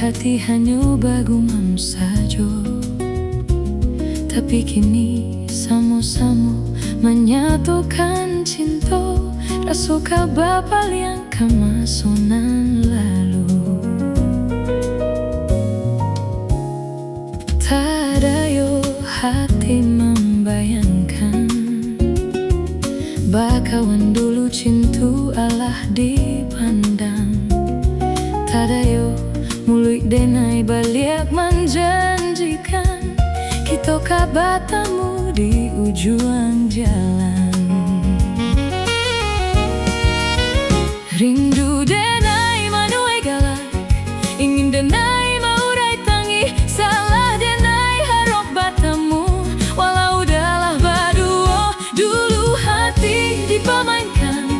hati hanya bagumam saja. Tapi kini sama-sama menyatukan cinta, rasuka bapa yang kemasonan lalu. Tak ada yo hati membayangkan bakawan dulu cinta Allah dipandang. Tak ada yo mulut denai balik menjanjikan kita kabatamu di ujung jalan. Rindu denai manuai galak, ingin denai maurai tangi, salah denai harap batamu, walau dalah baduo. Dulu hati dipamainkan,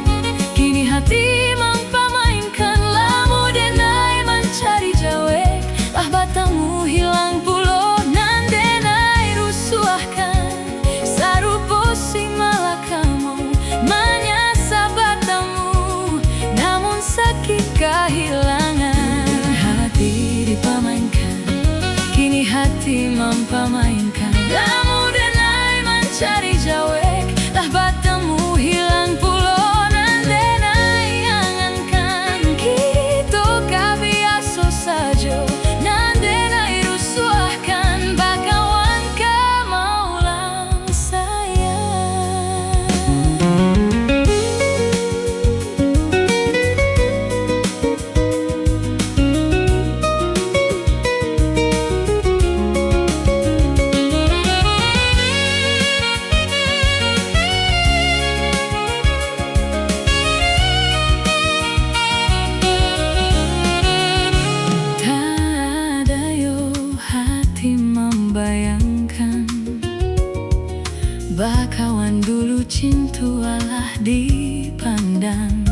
kini hati mempamainkan. Lamu denai mencari jawek, lah batamu hilang pulo. Nan denai rusuahkan, sarupo si malah kamu menyasa batamu, namun sakit kehilangan. Hati dipamainkan, kini hati mempamainkan. Lamu denai mencari jawek, lah batamu hilang pulo. Nan denai angankan, kita kabiasa saja. Nan denai rusuahkan, bakawan kemaulang sayang. Membayangkan bakawan dulu cinta Allah dipandang.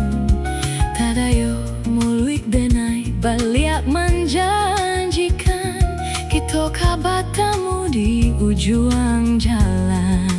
Tadayo mulut denai balik menjanjikan kita kabatamu di ujung jalan.